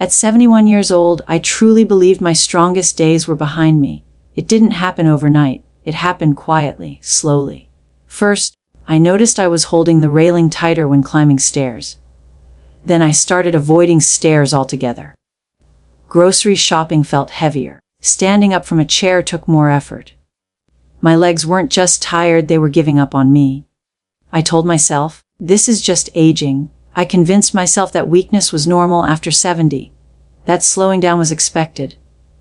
At 71 years old, I truly believed my strongest days were behind me. It didn't happen overnight. It happened quietly, slowly. First, I noticed I was holding the railing tighter when climbing stairs. Then I started avoiding stairs altogether. Grocery shopping felt heavier. Standing up from a chair took more effort. My legs weren't just tired, they were giving up on me. I told myself, this is just aging. I convinced myself that weakness was normal after 70. That slowing down was expected.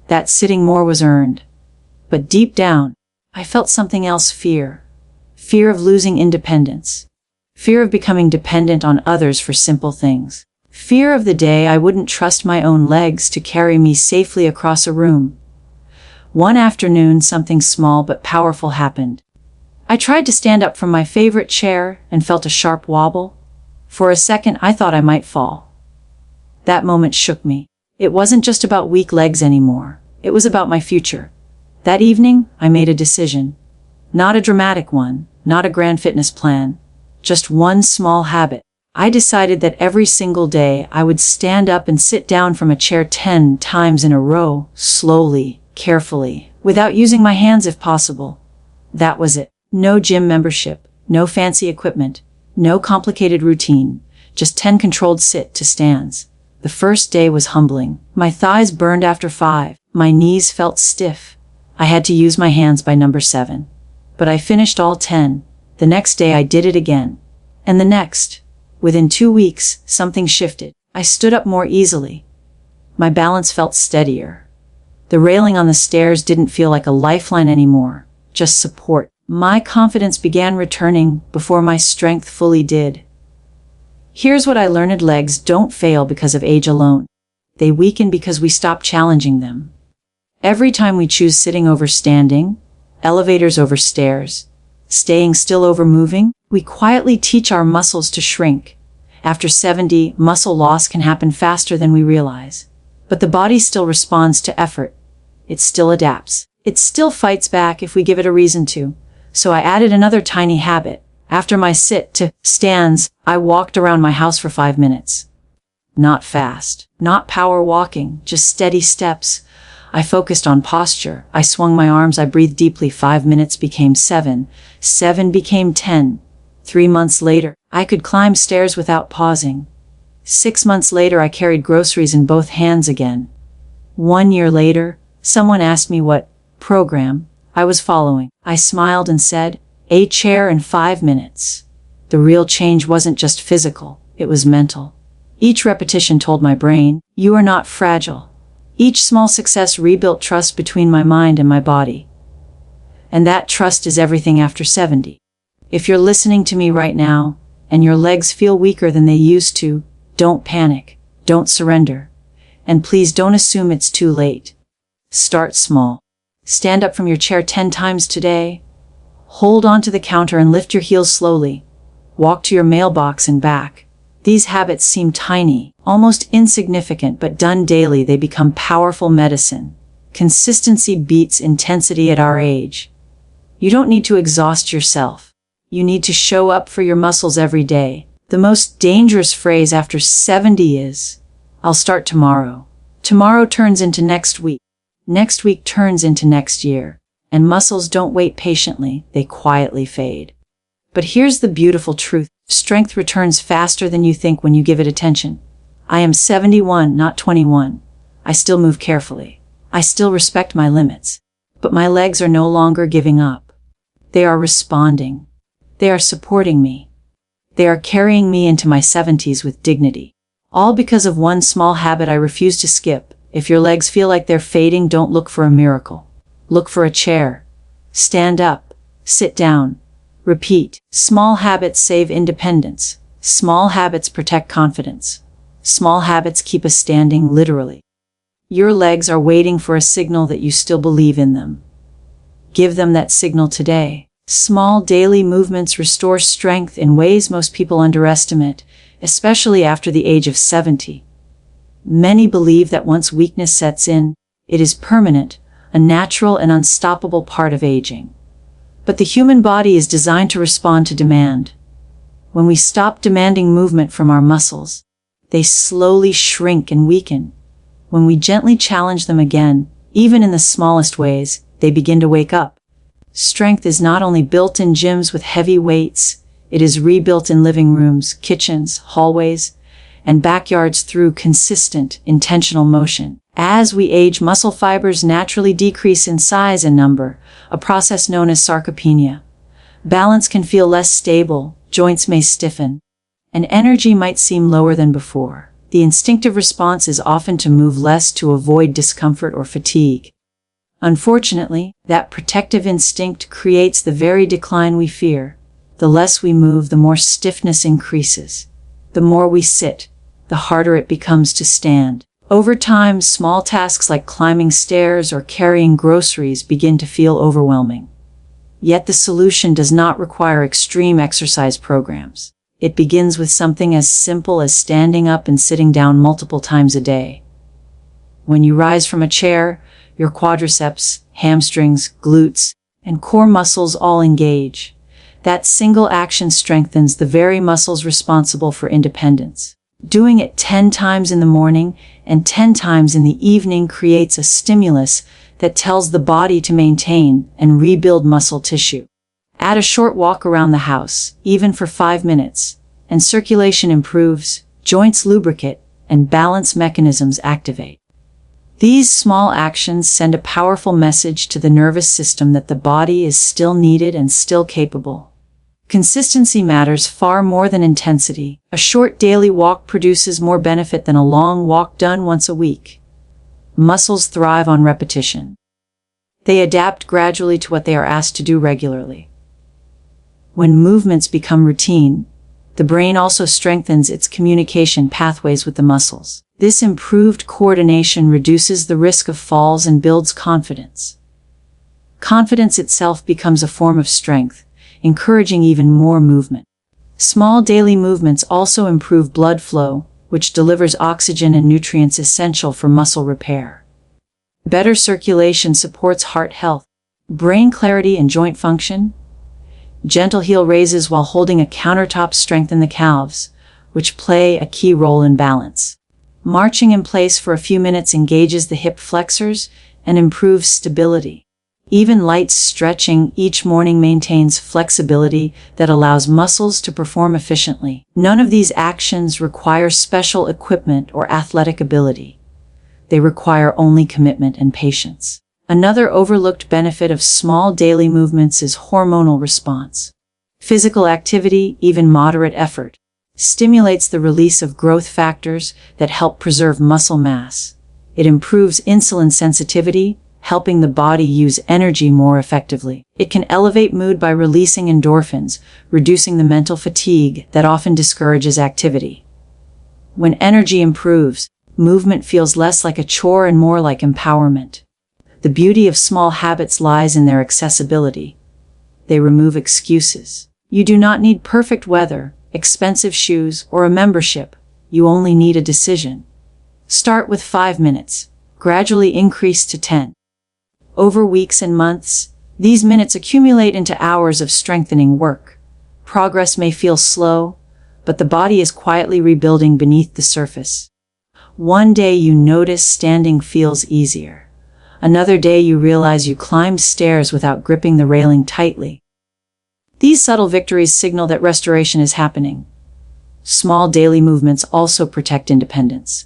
That sitting more was earned. But deep down, I felt something else: fear. Fear of losing independence. Fear of becoming dependent on others for simple things. Fear of the day I wouldn't trust my own legs to carry me safely across a room. One afternoon, something small but powerful happened. I tried to stand up from my favorite chair and felt a sharp wobble. For a second, I thought I might fall. That moment shook me. It wasn't just about weak legs anymore. It was about my future. That evening, I made a decision. Not a dramatic one, not a grand fitness plan, just one small habit. I decided that every single day I would stand up and sit down from a chair 10 times in a row, slowly, carefully, without using my hands if possible. That was it. No gym membership, no fancy equipment, no complicated routine, just 10 controlled sit-to-stands. The first day was humbling. My thighs burned after 5. My knees felt stiff. I had to use my hands by number 7. But I finished all 10. The next day I did it again. And the next. Within 2 weeks, something shifted. I stood up more easily. My balance felt steadier. The railing on the stairs didn't feel like a lifeline anymore, just support. My confidence began returning before my strength fully did. Here's what I learned: legs don't fail because of age alone. They weaken because we stop challenging them. Every time we choose sitting over standing, elevators over stairs, staying still over moving, we quietly teach our muscles to shrink. After 70, muscle loss can happen faster than we realize. But the body still responds to effort. It still adapts. It still fights back if we give it a reason to. So I added another tiny habit. After my sit-to-stands, I walked around my house for 5 minutes. Not fast, not power walking, just steady steps. I focused on posture. I swung my arms. I breathed deeply. 5 minutes became 7. 7 became 10. 3 months later, I could climb stairs without pausing. 6 months later, I carried groceries in both hands again. 1 year later, someone asked me what program I was following. I smiled and said, a chair in 5 minutes. The real change wasn't just physical, it was mental. Each repetition told my brain, you are not fragile. Each small success rebuilt trust between my mind and my body. And that trust is everything after 70. If you're listening to me right now, and your legs feel weaker than they used to, don't panic, don't surrender. And please don't assume it's too late. Start small. Stand up from your chair 10 times today. Hold on to the counter and lift your heels slowly. Walk to your mailbox and back. These habits seem tiny, almost insignificant, but done daily, they become powerful medicine. Consistency beats intensity at our age. You don't need to exhaust yourself. You need to show up for your muscles every day. The most dangerous phrase after 70 is, I'll start tomorrow. Tomorrow turns into next week. Next week turns into next year. And muscles don't wait patiently, they quietly fade. But here's the beautiful truth. Strength returns faster than you think when you give it attention. I am 71, not 21. I still move carefully. I still respect my limits. But my legs are no longer giving up. They are responding. They are supporting me. They are carrying me into my 70s with dignity. All because of one small habit I refuse to skip. If your legs feel like they're fading, don't look for a miracle. Look for a chair. Stand up. Sit down. Repeat. Small habits save independence. Small habits protect confidence. Small habits keep us standing, literally. Your legs are waiting for a signal that you still believe in them. Give them that signal today. Small daily movements restore strength in ways most people underestimate, especially after the age of 70. Many believe that once weakness sets in, it is permanent, a natural and unstoppable part of aging. But the human body is designed to respond to demand. When we stop demanding movement from our muscles, they slowly shrink and weaken. When we gently challenge them again, even in the smallest ways, they begin to wake up. Strength is not only built in gyms with heavy weights, it is rebuilt in living rooms, kitchens, hallways, and backyards through consistent, intentional motion. As we age, muscle fibers naturally decrease in size and number, a process known as sarcopenia. Balance can feel less stable, joints may stiffen, and energy might seem lower than before. The instinctive response is often to move less to avoid discomfort or fatigue. Unfortunately, that protective instinct creates the very decline we fear. The less we move, the more stiffness increases. The more we sit, the harder it becomes to stand. Over time, small tasks like climbing stairs or carrying groceries begin to feel overwhelming. Yet the solution does not require extreme exercise programs. It begins with something as simple as standing up and sitting down multiple times a day. When you rise from a chair, your quadriceps, hamstrings, glutes, and core muscles all engage. That single action strengthens the very muscles responsible for independence. Doing it 10 times in the morning and 10 times in the evening creates a stimulus that tells the body to maintain and rebuild muscle tissue. Add a short walk around the house, even for 5 minutes, and circulation improves, joints lubricate, and balance mechanisms activate. These small actions send a powerful message to the nervous system that the body is still needed and still capable. Consistency matters far more than intensity. A short daily walk produces more benefit than a long walk done once a week. Muscles thrive on repetition. They adapt gradually to what they are asked to do regularly. When movements become routine, the brain also strengthens its communication pathways with the muscles. This improved coordination reduces the risk of falls and builds confidence. Confidence itself becomes a form of strength, encouraging even more movement. Small daily movements also improve blood flow, which delivers oxygen and nutrients essential for muscle repair. Better circulation supports heart health, brain clarity, and joint function. Gentle heel raises while holding a countertop strengthen the calves, which play a key role in balance. Marching in place for a few minutes engages the hip flexors and improves stability. Even light stretching each morning maintains flexibility that allows muscles to perform efficiently. None of these actions require special equipment or athletic ability. They require only commitment and patience. Another overlooked benefit of small daily movements is hormonal response. Physical activity, even moderate effort, stimulates the release of growth factors that help preserve muscle mass. It improves insulin sensitivity, helping the body use energy more effectively. It can elevate mood by releasing endorphins, reducing the mental fatigue that often discourages activity. When energy improves, movement feels less like a chore and more like empowerment. The beauty of small habits lies in their accessibility. They remove excuses. You do not need perfect weather, expensive shoes, or a membership. You only need a decision. Start with 5 minutes. Gradually increase to 10. Over weeks and months, these minutes accumulate into hours of strengthening work. Progress may feel slow, but the body is quietly rebuilding beneath the surface. One day you notice standing feels easier. Another day you realize you climbed stairs without gripping the railing tightly. These subtle victories signal that restoration is happening. Small daily movements also protect independence.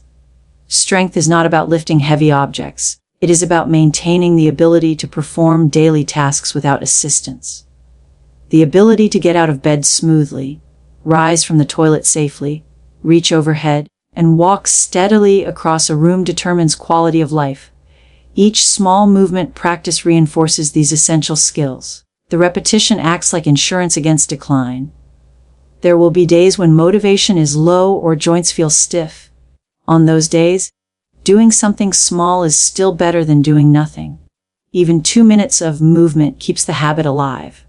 Strength is not about lifting heavy objects. It is about maintaining the ability to perform daily tasks without assistance. The ability to get out of bed smoothly, rise from the toilet safely, reach overhead, and walk steadily across a room determines quality of life. Each small movement practice reinforces these essential skills. The repetition acts like insurance against decline. There will be days when motivation is low or joints feel stiff. On those days, doing something small is still better than doing nothing. Even 2 minutes of movement keeps the habit alive.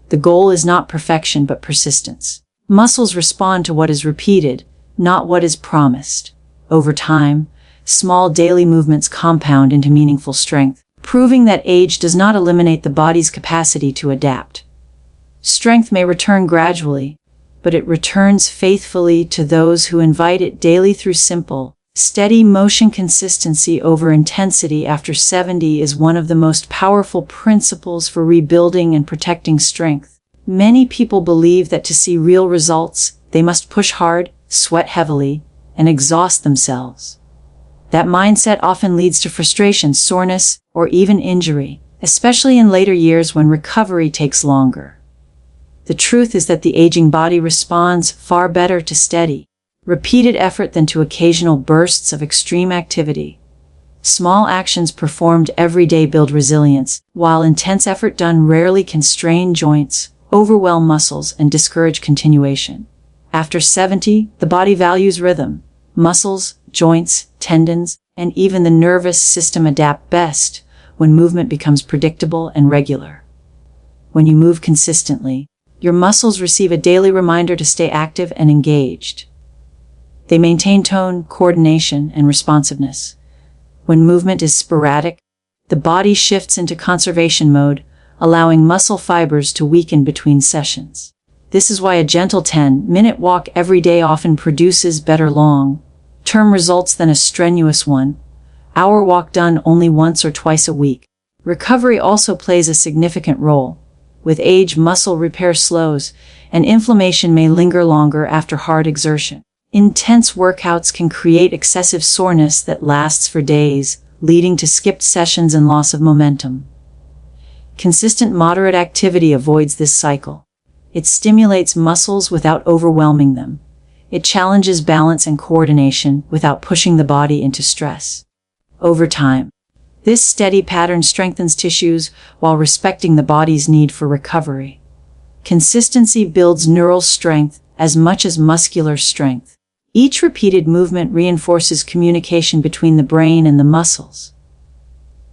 The goal is not perfection but persistence. Muscles respond to what is repeated, not what is promised. Over time, small daily movements compound into meaningful strength, proving that age does not eliminate the body's capacity to adapt. Strength may return gradually, but it returns faithfully to those who invite it daily through simple, Steady motion consistency over intensity after 70 is one of the most powerful principles for rebuilding and protecting strength. Many people believe that to see real results, they must push hard, sweat heavily, and exhaust themselves. That mindset often leads to frustration, soreness, or even injury, especially in later years when recovery takes longer. The truth is that the aging body responds far better to steady, repeated effort than to occasional bursts of extreme activity. Small actions performed every day build resilience, while intense effort done rarely can strain joints, overwhelm muscles, and discourage continuation. After 70, the body values rhythm. Muscles, joints, tendons, and even the nervous system adapt best when movement becomes predictable and regular. When you move consistently, your muscles receive a daily reminder to stay active and engaged. They maintain tone, coordination, and responsiveness. When movement is sporadic, the body shifts into conservation mode, allowing muscle fibers to weaken between sessions. This is why a gentle 10-minute walk every day often produces better long-term results than a strenuous 1-hour walk done only once or twice a week. Recovery also plays a significant role. With age, muscle repair slows, and inflammation may linger longer after hard exertion. Intense workouts can create excessive soreness that lasts for days, leading to skipped sessions and loss of momentum. Consistent moderate activity avoids this cycle. It stimulates muscles without overwhelming them. It challenges balance and coordination without pushing the body into stress. Over time, this steady pattern strengthens tissues while respecting the body's need for recovery. Consistency builds neural strength as much as muscular strength. Each repeated movement reinforces communication between the brain and the muscles.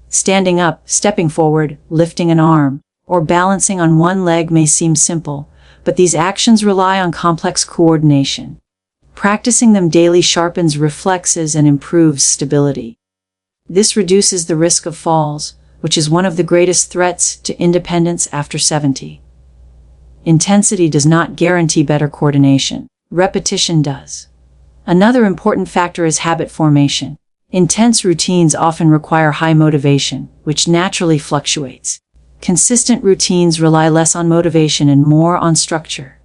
Standing up, stepping forward, lifting an arm, or balancing on one leg may seem simple, but these actions rely on complex coordination. Practicing them daily sharpens reflexes and improves stability. This reduces the risk of falls, which is one of the greatest threats to independence after 70. Intensity does not guarantee better coordination. Repetition does. Another important factor is habit formation. Intense routines often require high motivation, which naturally fluctuates. Consistent routines rely less on motivation and more on structure.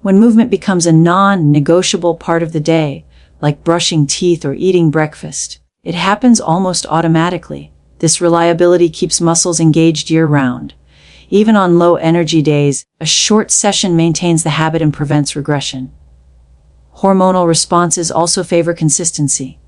When movement becomes a non-negotiable part of the day, like brushing teeth or eating breakfast, it happens almost automatically. This reliability keeps muscles engaged year-round. Even on low-energy days, a short session maintains the habit and prevents regression. Hormonal responses also favor consistency.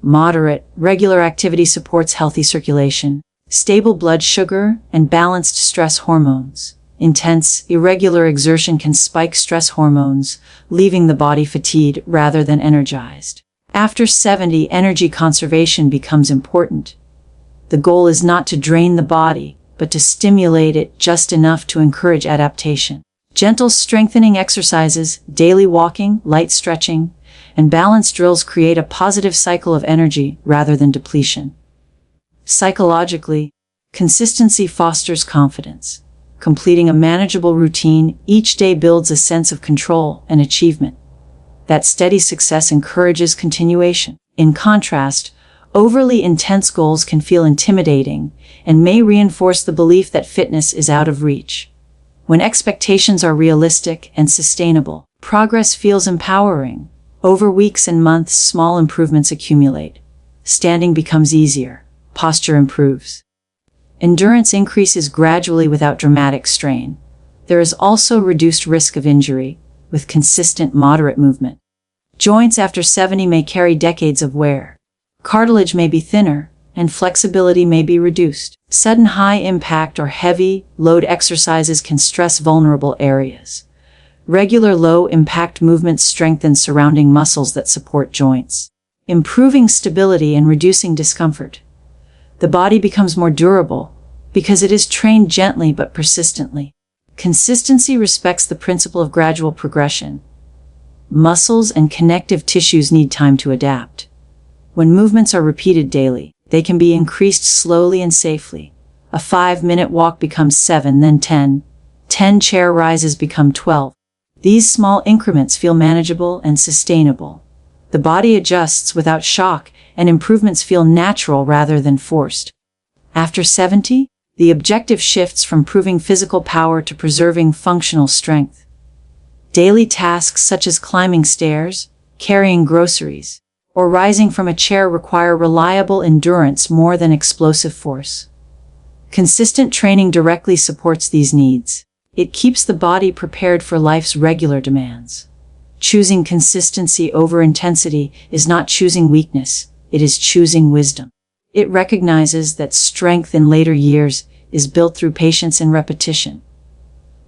Moderate, regular activity supports healthy circulation, stable blood sugar, and balanced stress hormones. Intense, irregular exertion can spike stress hormones, leaving the body fatigued rather than energized. After 70, energy conservation becomes important. The goal is not to drain the body, but to stimulate it just enough to encourage adaptation. Gentle strengthening exercises, daily walking, light stretching, and balance drills create a positive cycle of energy rather than depletion. Psychologically, consistency fosters confidence. Completing a manageable routine each day builds a sense of control and achievement. That steady success encourages continuation. In contrast, overly intense goals can feel intimidating and may reinforce the belief that fitness is out of reach. When expectations are realistic and sustainable, progress feels empowering. Over weeks and months, small improvements accumulate. Standing becomes easier. Posture improves. Endurance increases gradually without dramatic strain. There is also reduced risk of injury with consistent moderate movement. Joints after 70 may carry decades of wear. Cartilage may be thinner, and flexibility may be reduced. Sudden high-impact or heavy load exercises can stress vulnerable areas. Regular low-impact movements strengthen surrounding muscles that support joints, improving stability and reducing discomfort. The body becomes more durable because it is trained gently but persistently. Consistency respects the principle of gradual progression. Muscles and connective tissues need time to adapt. When movements are repeated daily, they can be increased slowly and safely. A 5-minute walk becomes 7, then 10. 10 chair rises become 12. These small increments feel manageable and sustainable. The body adjusts without shock, and improvements feel natural rather than forced. After 70, the objective shifts from proving physical power to preserving functional strength. Daily tasks such as climbing stairs, carrying groceries, or rising from a chair require reliable endurance more than explosive force. Consistent training directly supports these needs. It keeps the body prepared for life's regular demands. Choosing consistency over intensity is not choosing weakness, it is choosing wisdom. It recognizes that strength in later years is built through patience and repetition.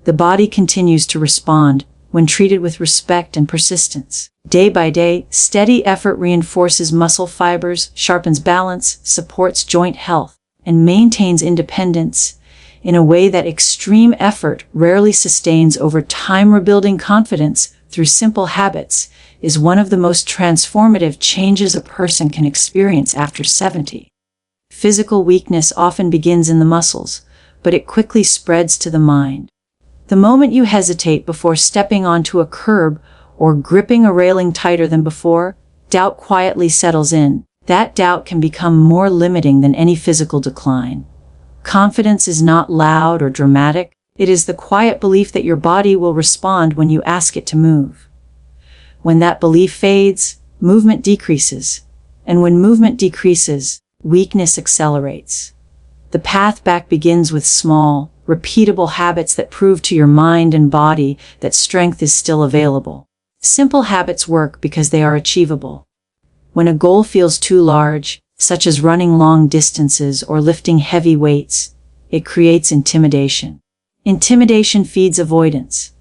The body continues to respond when treated with respect and persistence. Day by day, steady effort reinforces muscle fibers, sharpens balance, supports joint health, and maintains independence in a way that extreme effort rarely sustains over time. Rebuilding confidence through simple habits is one of the most transformative changes a person can experience after 70. Physical weakness often begins in the muscles, but it quickly spreads to the mind. The moment you hesitate before stepping onto a curb or gripping a railing tighter than before, doubt quietly settles in. That doubt can become more limiting than any physical decline. Confidence is not loud or dramatic. It is the quiet belief that your body will respond when you ask it to move. When that belief fades, movement decreases. And when movement decreases, weakness accelerates. The path back begins with small, repeatable habits that prove to your mind and body that strength is still available. Simple habits work because they are achievable. When a goal feels too large, such as running long distances or lifting heavy weights, it creates intimidation. Intimidation feeds avoidance.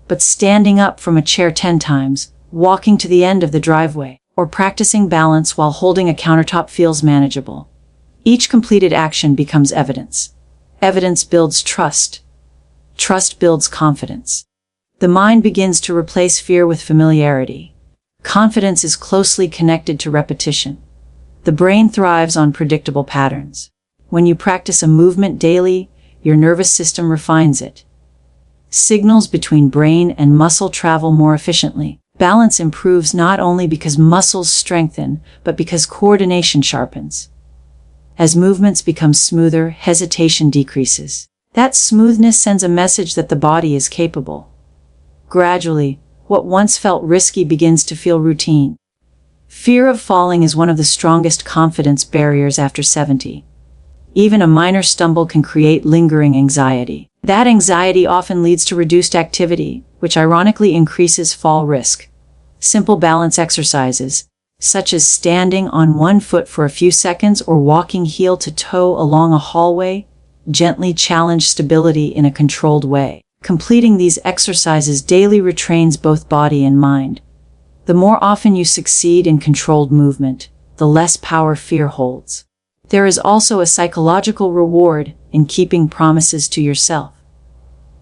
But standing up from a chair 10 times, walking to the end of the driveway, or practicing balance while holding a countertop feels manageable. Each completed action becomes evidence. Evidence builds trust. Trust builds confidence. The mind begins to replace fear with familiarity. Confidence is closely connected to repetition. The brain thrives on predictable patterns. When you practice a movement daily, your nervous system refines it. Signals between brain and muscle travel more efficiently. Balance improves not only because muscles strengthen, but because coordination sharpens. As movements become smoother, hesitation decreases. That smoothness sends a message that the body is capable. Gradually, what once felt risky begins to feel routine. Fear of falling is one of the strongest confidence barriers after 70. Even a minor stumble can create lingering anxiety. That anxiety often leads to reduced activity, which ironically increases fall risk. Simple balance exercises, such as standing on one foot for a few seconds or walking heel to toe along a hallway, gently challenge stability in a controlled way. Completing these exercises daily retrains both body and mind. The more often you succeed in controlled movement, the less power fear holds. There is also a psychological reward in keeping promises to yourself.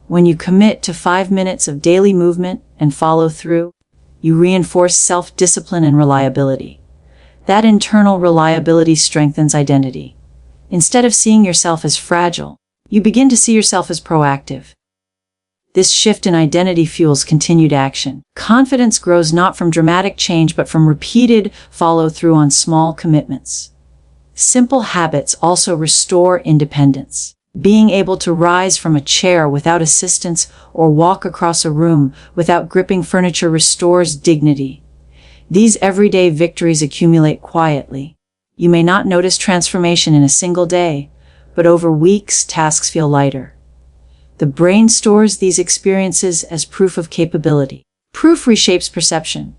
When you commit to 5 minutes of daily movement and follow through, you reinforce self-discipline and reliability. That internal reliability strengthens identity. Instead of seeing yourself as fragile, you begin to see yourself as proactive. This shift in identity fuels continued action. Confidence grows not from dramatic change but from repeated follow-through on small commitments. Simple habits also restore independence. Being able to rise from a chair without assistance or walk across a room without gripping furniture restores dignity. These everyday victories accumulate quietly. You may not notice transformation in a single day, but over weeks, tasks feel lighter. The brain stores these experiences as proof of capability. Proof reshapes perception.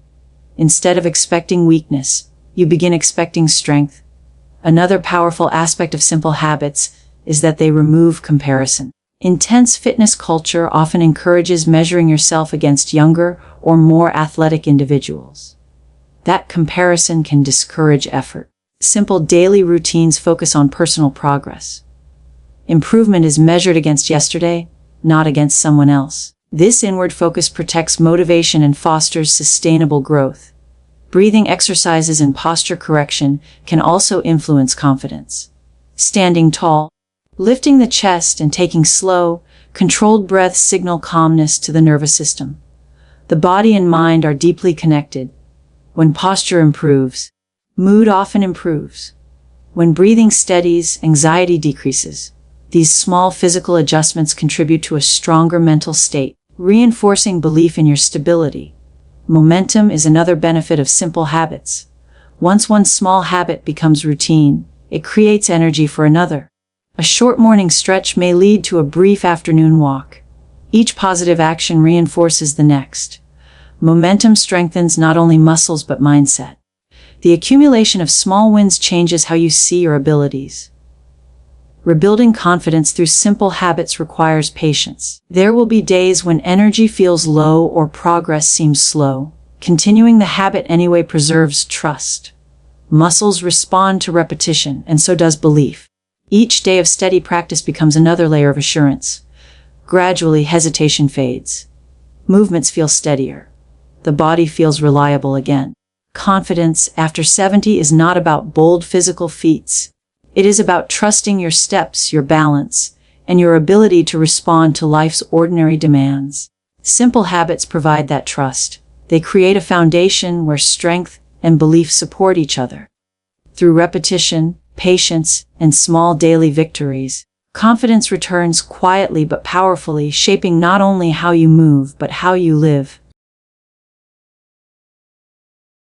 Instead of expecting weakness, you begin expecting strength. Another powerful aspect of simple habits is that they remove comparison. Intense fitness culture often encourages measuring yourself against younger or more athletic individuals. That comparison can discourage effort. Simple daily routines focus on personal progress. Improvement is measured against yesterday, not against someone else. This inward focus protects motivation and fosters sustainable growth. Breathing exercises and posture correction can also influence confidence. Standing tall, lifting the chest and taking slow, controlled breaths signal calmness to the nervous system. The body and mind are deeply connected. When posture improves, mood often improves. When breathing steadies, anxiety decreases. These small physical adjustments contribute to a stronger mental state, reinforcing belief in your stability. Momentum is another benefit of simple habits. Once one small habit becomes routine, it creates energy for another. A short morning stretch may lead to a brief afternoon walk. Each positive action reinforces the next. Momentum strengthens not only muscles but mindset. The accumulation of small wins changes how you see your abilities. Rebuilding confidence through simple habits requires patience. There will be days when energy feels low or progress seems slow. Continuing the habit anyway preserves trust. Muscles respond to repetition, and so does belief. Each day of steady practice becomes another layer of assurance. Gradually, hesitation fades. Movements feel steadier. The body feels reliable again. Confidence after 70 is not about bold physical feats. It is about trusting your steps, your balance, and your ability to respond to life's ordinary demands. Simple habits provide that trust. They create a foundation where strength and belief support each other. Through repetition, patience, and small daily victories, confidence returns quietly but powerfully, shaping not only how you move but how you live.